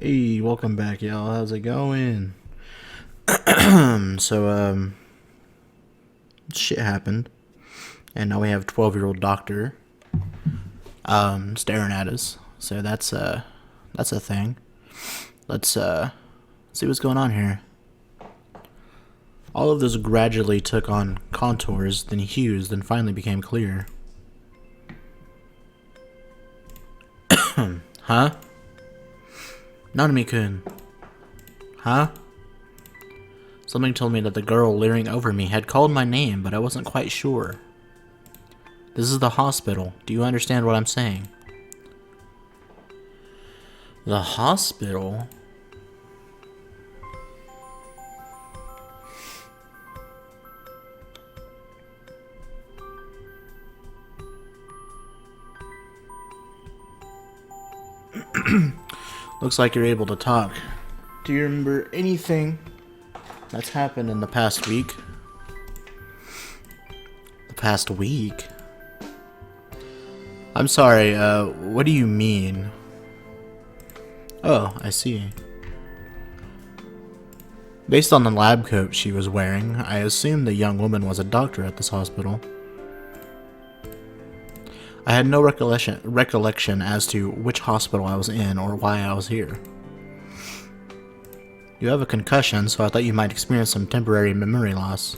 Hey, welcome back, y'all. How's it going? So, shit happened, and now we have 12-year-old doctor, staring at us. So that's a thing. Let's, see what's going on here. All of this gradually took on contours, then hues, then finally became clear. Huh? Nanami-kun. Huh? Something told me that the girl leering over me had called my name, but I wasn't quite sure. This is the hospital. Do you understand what I'm saying? The hospital? Looks like you're able to talk. Do you remember anything that's happened in the past week? The past week? I'm sorry, what do you mean? Oh, I see. Based on the lab coat she was wearing, I assumed the young woman was a doctor at this hospital. I had no recollection as to which hospital I was in or why I was here. You have a concussion, so I thought you might experience some temporary memory loss.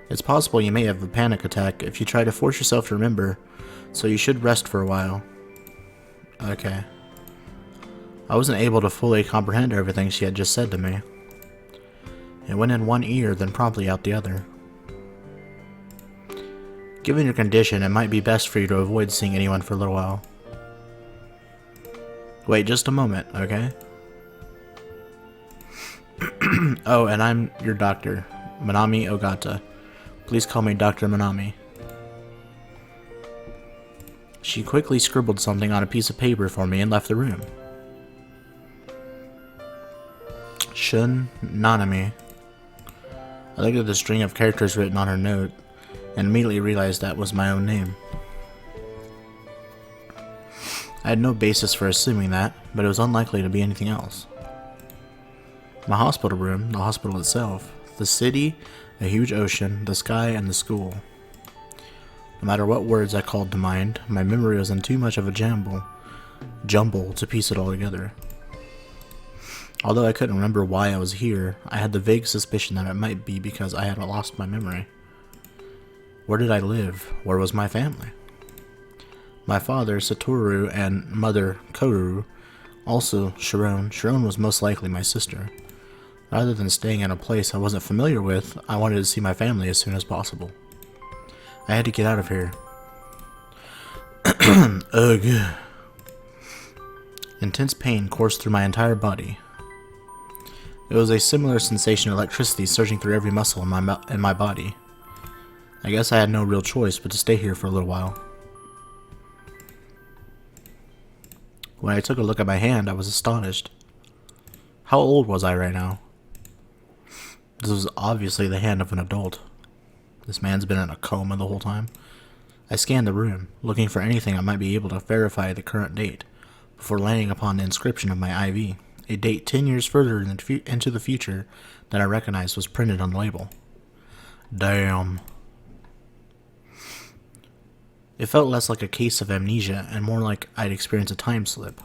It's possible you may have a panic attack if you try to force yourself to remember, so you should rest for a while. Okay. I wasn't able to fully comprehend everything she had just said to me. It went in one ear, then promptly out the other. Given your condition, it might be best for you to avoid seeing anyone for a little while. Wait just a moment, okay? Oh, and I'm your doctor, Manami Ogata. Please call me Dr. Manami. She quickly scribbled something on a piece of paper for me and left the room. Shun Nanami. I looked at the string of characters written on her note, and immediately realized that was my own name. I had no basis for assuming that, but it was unlikely to be anything else. My hospital room, the hospital itself, the city, a huge ocean, the sky, and the school. No matter what words I called to mind, my memory was in too much of a jumble to piece it all together. Although I couldn't remember why I was here, I had the vague suspicion that it might be because I had lost my memory. Where did I live? Where was my family? My father, Satoru, and mother, Koru, also Sharon. Sharon was most likely my sister. Rather than staying in a place I wasn't familiar with, I wanted to see my family as soon as possible. I had to get out of here. Ugh. Intense pain coursed through my entire body. It was a similar sensation of electricity surging through every muscle in my body. I guess I had no real choice but to stay here for a little while. When I took a look at my hand, I was astonished. How old was I right now? This was obviously the hand of an adult. This man's been in a coma the whole time. I scanned the room, looking for anything I might be able to verify the current date, before landing upon the inscription of my IV, a date 10 years further into the future that I recognized was printed on the label. Damn. It felt less like a case of amnesia and more like I'd experienced a time slip.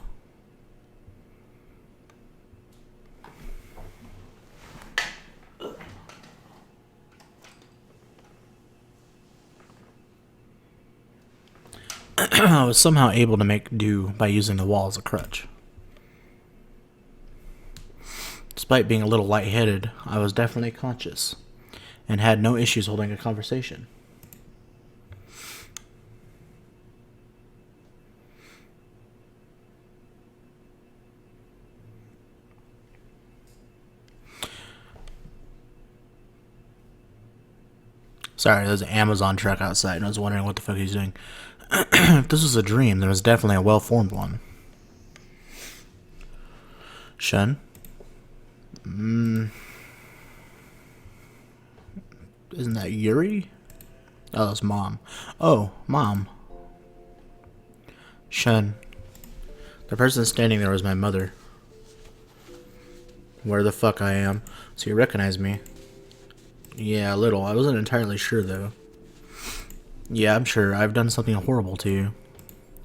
I was somehow able to make do by using the wall as a crutch. Despite being a little lightheaded, I was definitely conscious, and had no issues holding a conversation. Sorry, there's an Amazon truck outside, and I was wondering what the fuck he's doing. If this was a dream, then it was definitely a well-formed one. Shun? Isn't that Yuri? Oh, that's Mom. Oh, Mom. Shun. The person standing there was my mother. Where the fuck I am. So you recognize me? Yeah, a little. I wasn't entirely sure though. Yeah, I'm sure. I've done something horrible to you.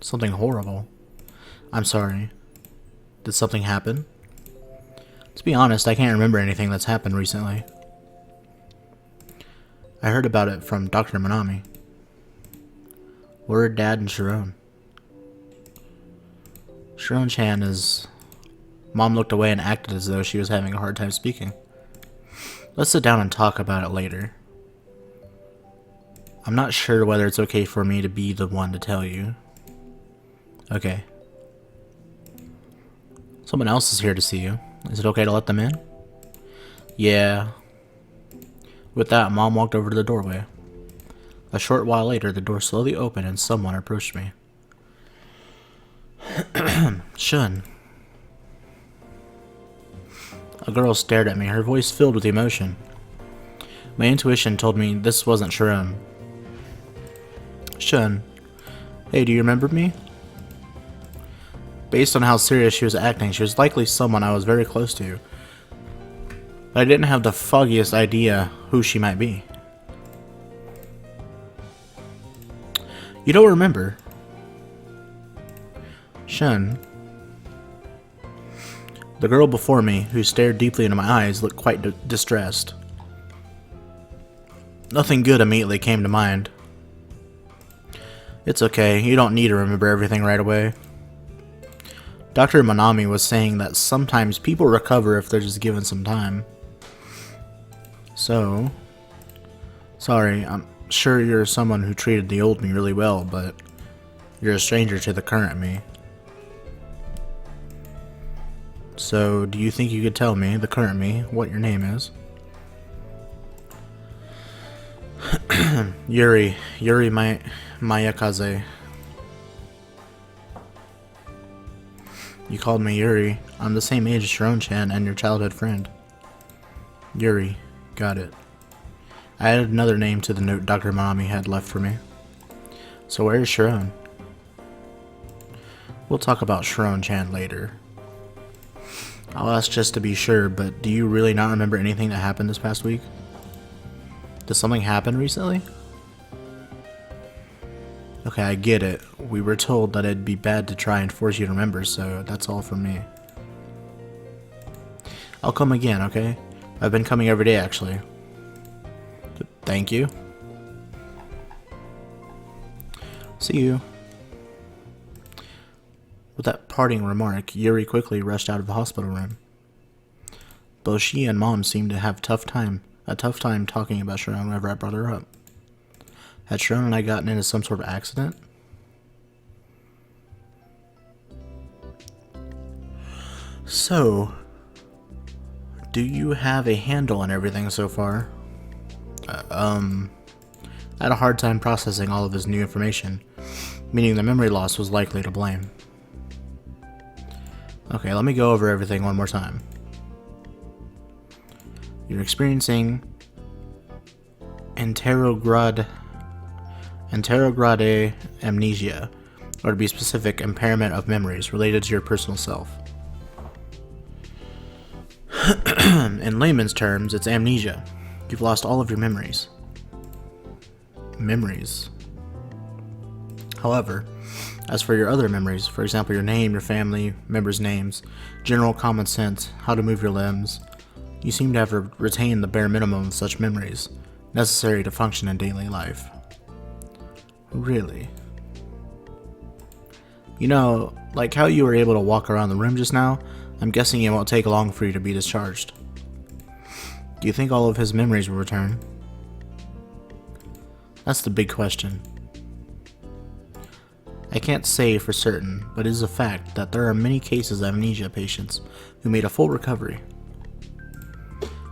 Something horrible. I'm sorry. Did something happen? To be honest, I can't remember anything that's happened recently. I heard about it from Dr. Manami. Where are Dad and Sharon? Sharon-chan is... Mom looked away and acted as though she was having a hard time speaking. Let's sit down and talk about it later. I'm not sure whether it's okay for me to be the one to tell you. Okay. Someone else is here to see you. Is it okay to let them in? Yeah. With that, Mom walked over to the doorway. A short while later, the door slowly opened and someone approached me. Shun. A girl stared at me, her voice filled with emotion. My intuition told me this wasn't Sharon. Shun. Hey, do you remember me? Based on how serious she was acting, she was likely someone I was very close to. But I didn't have the foggiest idea who she might be. You don't remember? Shun. The girl before me, who stared deeply into my eyes, looked quite distressed. Nothing good immediately came to mind. It's okay, you don't need to remember everything right away. Dr. Manami was saying that sometimes people recover if they're just given some time. So... Sorry, I'm sure you're someone who treated the old me really well, but you're a stranger to the current me. So, do you think you could tell me, the current me, what your name is? Yuri Mayakaze. You called me Yuri. I'm the same age as Sharon-chan and your childhood friend. Yuri. Got it. I added another name to the note Dr. Manami had left for me. So where is Sharon? We'll talk about Sharon-chan later. I'll ask just to be sure, but do you really not remember anything that happened this past week? Did something happen recently? Okay, I get it. We were told that it'd be bad to try and force you to remember, so that's all from me. I'll come again, okay? I've been coming every day, actually. Thank you. See you. With that parting remark, Yuri quickly rushed out of the hospital room. Both she and Mom seemed to have a tough time talking about Sharon whenever I brought her up. Had Sharon and I gotten into some sort of accident? So, do you have a handle on everything so far? I had a hard time processing all of this new information, meaning the memory loss was likely to blame. Okay, let me go over everything one more time. You're experiencing anterograde amnesia, or to be specific, impairment of memories related to your personal self. In layman's terms, it's amnesia. You've lost all of your memories. However, as for your other memories, for example your name, your family members' names, general common sense, how to move your limbs, you seem to have retained the bare minimum of such memories, necessary to function in daily life. Really? You know, like how you were able to walk around the room just now, I'm guessing it won't take long for you to be discharged. Do you think all of his memories will return? That's the big question. I can't say for certain, but it is a fact that there are many cases of amnesia patients who made a full recovery.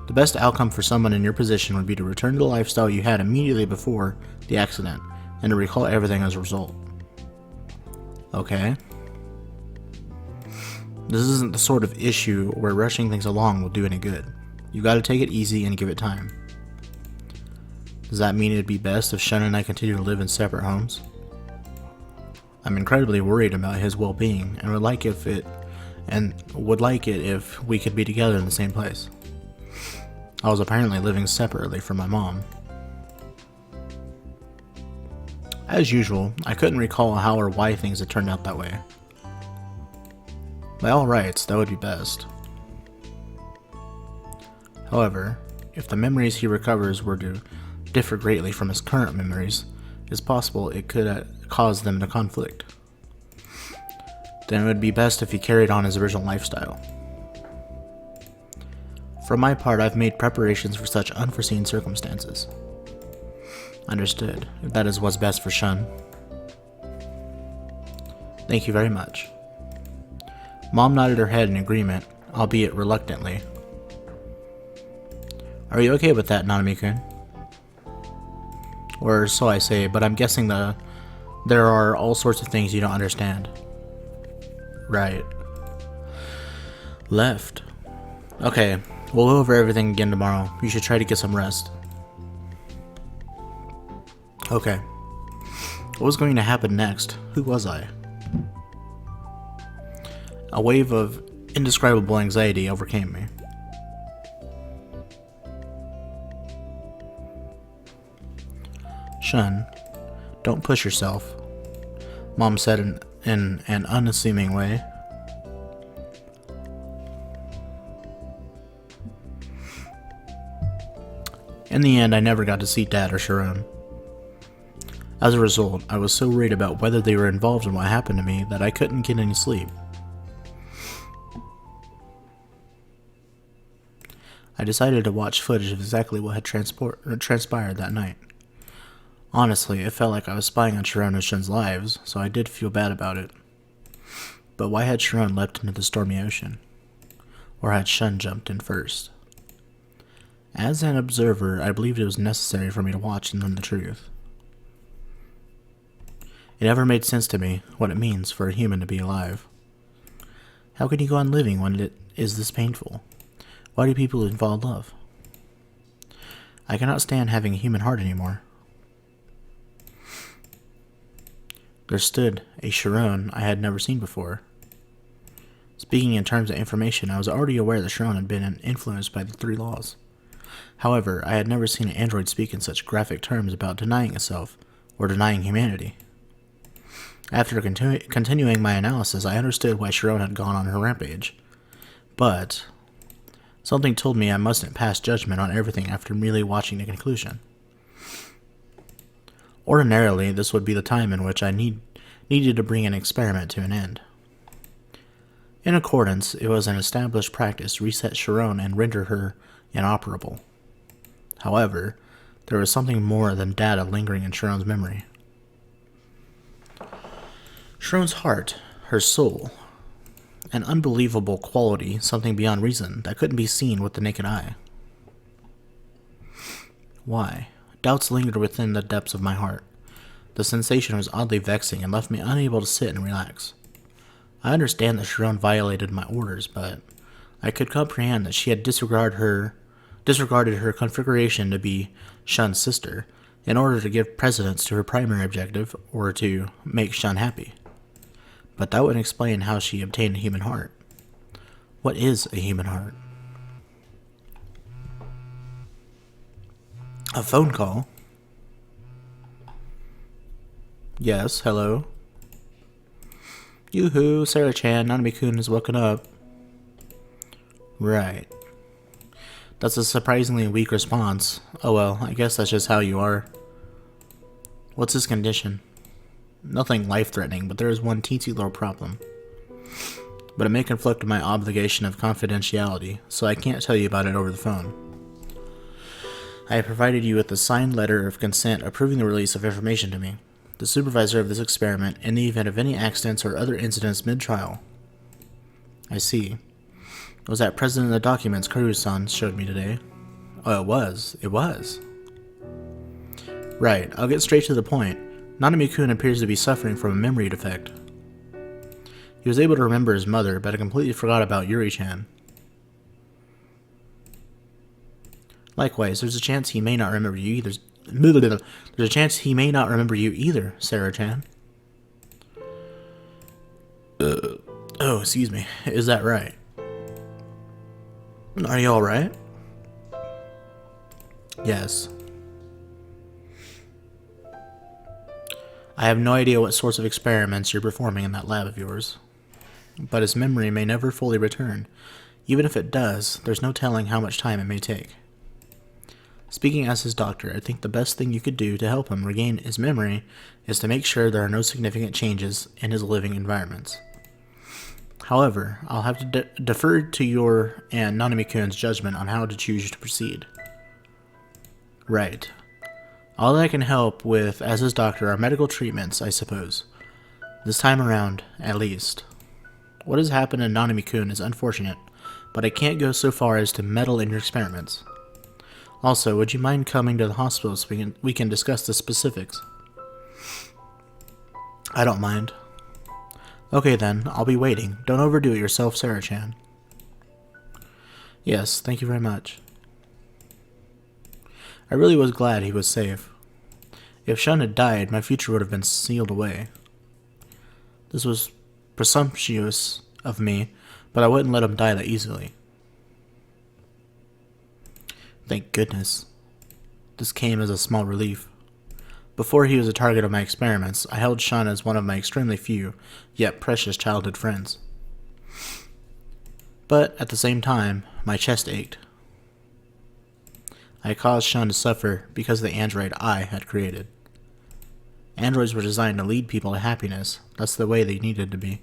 The best outcome for someone in your position would be to return to the lifestyle you had immediately before the accident, and to recall everything as a result. Okay. This isn't the sort of issue where rushing things along will do any good. You gotta take it easy and give it time. Does that mean it'd be best if Shun and I continue to live in separate homes? I'm incredibly worried about his well-being and would like it if we could be together in the same place. I was apparently living separately from my mom. As usual, I couldn't recall how or why things had turned out that way. By all rights, that would be best. However, if the memories he recovers were to differ greatly from his current memories, it's possible it could cause them to conflict. Then it would be best if he carried on his original lifestyle. For my part, I've made preparations for such unforeseen circumstances. Understood, if that is what's best for Shun. Thank you very much. Mom nodded her head in agreement, albeit reluctantly. Are you okay with that, Nanami-kun? Or so I say, but I'm guessing there are all sorts of things you don't understand. Right. Left. Okay, we'll go over everything again tomorrow. You should try to get some rest. Okay. What was going to happen next? Who was I? A wave of indescribable anxiety overcame me. Shun, don't push yourself, Mom said in an unassuming way. In the end, I never got to see Dad or Sharon. As a result, I was so worried about whether they were involved in what happened to me that I couldn't get any sleep. I decided to watch footage of exactly what had transpired that night. Honestly, it felt like I was spying on Sharon and Shun's lives, so I did feel bad about it. But why had Sharon leapt into the stormy ocean? Or had Shun jumped in first? As an observer, I believed it was necessary for me to watch and learn the truth. It never made sense to me what it means for a human to be alive. How can you go on living when it is this painful? Why do people fall in love? I cannot stand having a human heart anymore. There stood a Sharon I had never seen before. Speaking in terms of information, I was already aware that Sharon had been influenced by the 3 laws. However, I had never seen an android speak in such graphic terms about denying itself or denying humanity. After continuing my analysis, I understood why Sharon had gone on her rampage. But something told me I mustn't pass judgment on everything after merely watching the conclusion. Ordinarily, this would be the time in which I needed to bring an experiment to an end. In accordance, it was an established practice to reset Sharon and render her inoperable. However, there was something more than data lingering in Sharon's memory. Sharon's heart, her soul, an unbelievable quality, something beyond reason that couldn't be seen with the naked eye. Why? Doubts lingered within the depths of my heart. The sensation was oddly vexing and left me unable to sit and relax. I understand that Sharon violated my orders, but I could comprehend that she had disregarded her configuration to be Shun's sister in order to give precedence to her primary objective, or to make Shun happy. But that would explain how she obtained a human heart. What is a human heart? A phone call? Yes, hello? Yoo-hoo, Sarah-chan, Nanami-kun has woken up. Right. That's a surprisingly weak response. Oh well, I guess that's just how you are. What's his condition? Nothing life-threatening, but there is one teensy little problem. But it may conflict with my obligation of confidentiality, so I can't tell you about it over the phone. I have provided you with a signed letter of consent approving the release of information to me, the supervisor of this experiment, in the event of any accidents or other incidents mid-trial. I see. Was that present in the documents Karu-san showed me today? Oh, it was. It was. Right, I'll get straight to the point. Nanami-kun appears to be suffering from a memory defect. He was able to remember his mother, but I completely forgot about Yuri-chan. Likewise, there's a chance he may not remember you either. There's a chance he may not remember you either, Sarah-chan. Oh, excuse me. Is that right? Are you alright? Yes. I have no idea what sorts of experiments you're performing in that lab of yours, but his memory may never fully return. Even if it does, there's no telling how much time it may take. Speaking as his doctor, I think the best thing you could do to help him regain his memory is to make sure there are no significant changes in his living environments. However, I'll have to defer to your and Nanami-kun's judgment on how to choose to proceed. Right. All I can help with as his doctor are medical treatments, I suppose. This time around, at least. What has happened to Nanami-kun is unfortunate, but I can't go so far as to meddle in your experiments. Also, would you mind coming to the hospital so we can discuss the specifics? I don't mind. Okay then, I'll be waiting. Don't overdo it yourself, Sarah-chan. Yes, thank you very much. I really was glad he was safe. If Shun had died, my future would have been sealed away. This was presumptuous of me, but I wouldn't let him die that easily. Thank goodness. This came as a small relief. Before he was a target of my experiments, I held Shun as one of my extremely few, yet precious childhood friends. But at the same time, my chest ached. I caused Shun to suffer because of the android I had created. Androids were designed to lead people to happiness. That's the way they needed to be.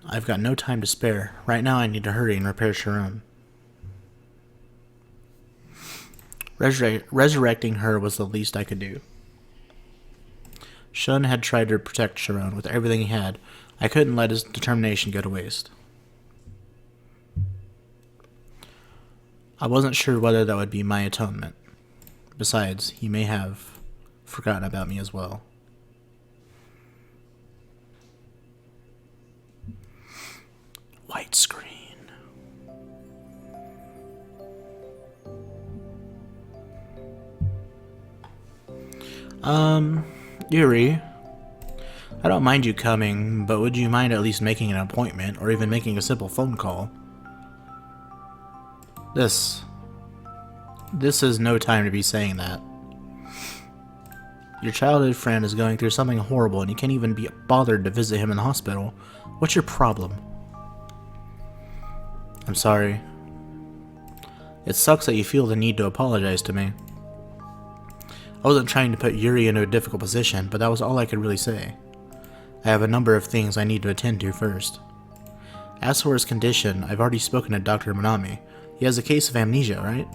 I've got no time to spare. Right now I need to hurry and repair Sharon. Resurrecting her was the least I could do. Shun had tried to protect Sharon with everything he had. I couldn't let his determination go to waste. I wasn't sure whether that would be my atonement. Besides, he may have forgotten about me as well. White screen. Yuri, I don't mind you coming, but would you mind at least making an appointment, or even making a simple phone call? This is no time to be saying that. Your childhood friend is going through something horrible and you can't even be bothered to visit him in the hospital. What's your problem? I'm sorry. It sucks that you feel the need to apologize to me. I wasn't trying to put Yuri into a difficult position, but that was all I could really say. I have a number of things I need to attend to first. As for his condition, I've already spoken to Dr. Manami. He has a case of amnesia, right?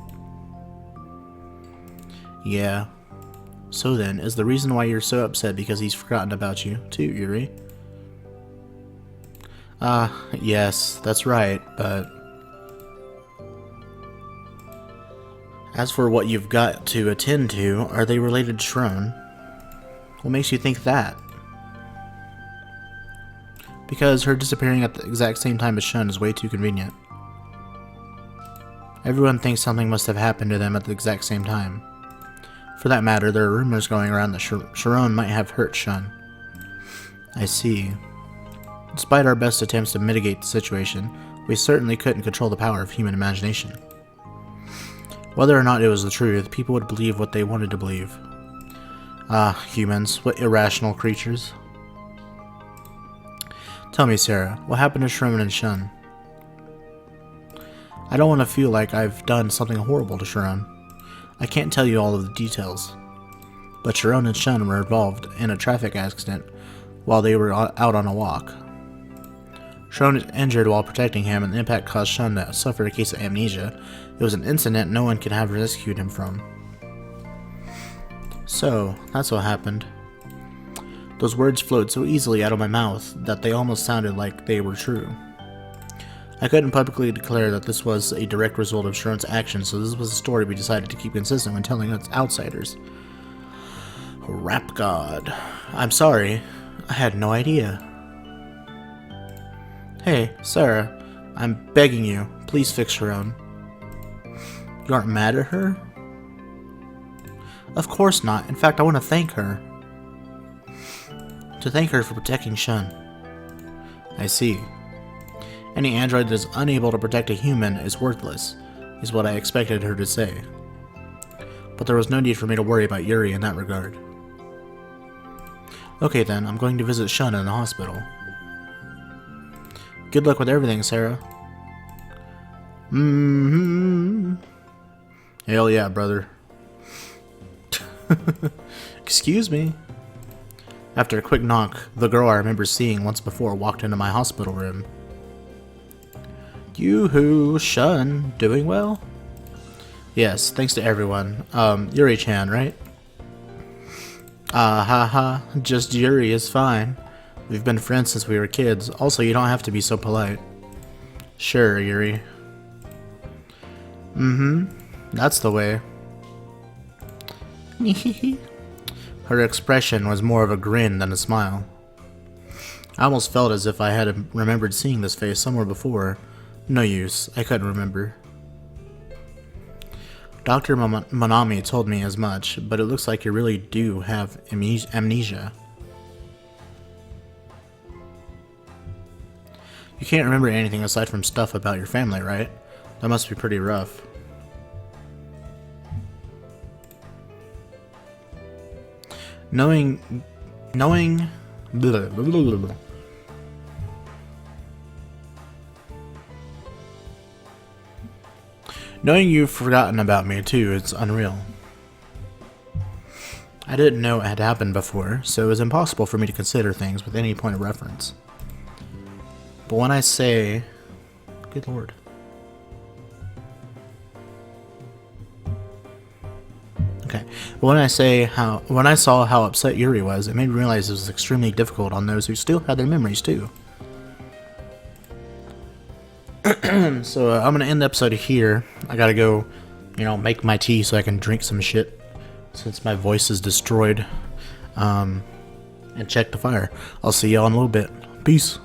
Yeah. So then, is the reason why you're so upset because he's forgotten about you, too, Yuri? Yes, that's right, but... As for what you've got to attend to, are they related to Sharon? What makes you think that? Because her disappearing at the exact same time as Shun is way too convenient. Everyone thinks something must have happened to them at the exact same time. For that matter, there are rumors going around that Sharon might have hurt Shun. I see. Despite our best attempts to mitigate the situation, we certainly couldn't control the power of human imagination. Whether or not it was the truth, people would believe what they wanted to believe. Ah, humans, what irrational creatures. Tell me, Sarah, what happened to Sharon and Shun? I don't want to feel like I've done something horrible to Sharon. I can't tell you all of the details, but Sharon and Shun were involved in a traffic accident while they were out on a walk. Sharon was injured while protecting him, and the impact caused Shun to suffer a case of amnesia. It was an incident no one could have rescued him from. So, that's what happened. Those words flowed so easily out of my mouth that they almost sounded like they were true. I couldn't publicly declare that this was a direct result of Sharon's actions, so this was a story we decided to keep consistent when telling its outsiders. Rap God. I'm sorry. I had no idea. Hey, Sarah. I'm begging you. Please fix Sharon. You aren't mad at her? Of course not. In fact, I want to thank her. To thank her for protecting Shun. I see. Any android that is unable to protect a human is worthless, is what I expected her to say. But there was no need for me to worry about Yuri in that regard. Okay then, I'm going to visit Shun in the hospital. Good luck with everything, Sarah. Hell yeah, brother. Excuse me. After a quick knock, the girl I remember seeing once before walked into my hospital room. Yoo-hoo, Shun, doing well? Yes, thanks to everyone. Yuri-chan, right? Haha, just Yuri is fine. We've been friends since we were kids. Also, you don't have to be so polite. Sure, Yuri. That's the way. Her expression was more of a grin than a smile. I almost felt as if I had remembered seeing this face somewhere before. No use, I couldn't remember. Dr. Monami told me as much, but it looks like you really do have amnesia. You can't remember anything aside from stuff about your family, right? That must be pretty rough. Knowing you've forgotten about me too, it's unreal. I didn't know it had happened before, so it was impossible for me to consider things with any point of reference. But when I say... Good lord. Okay, but when I saw how upset Yuri was, it made me realize it was extremely difficult on those who still had their memories too. So I'm gonna end the episode here. I gotta go, make my tea so I can drink some shit, since my voice is destroyed. And check the fire. I'll see y'all in a little bit. Peace.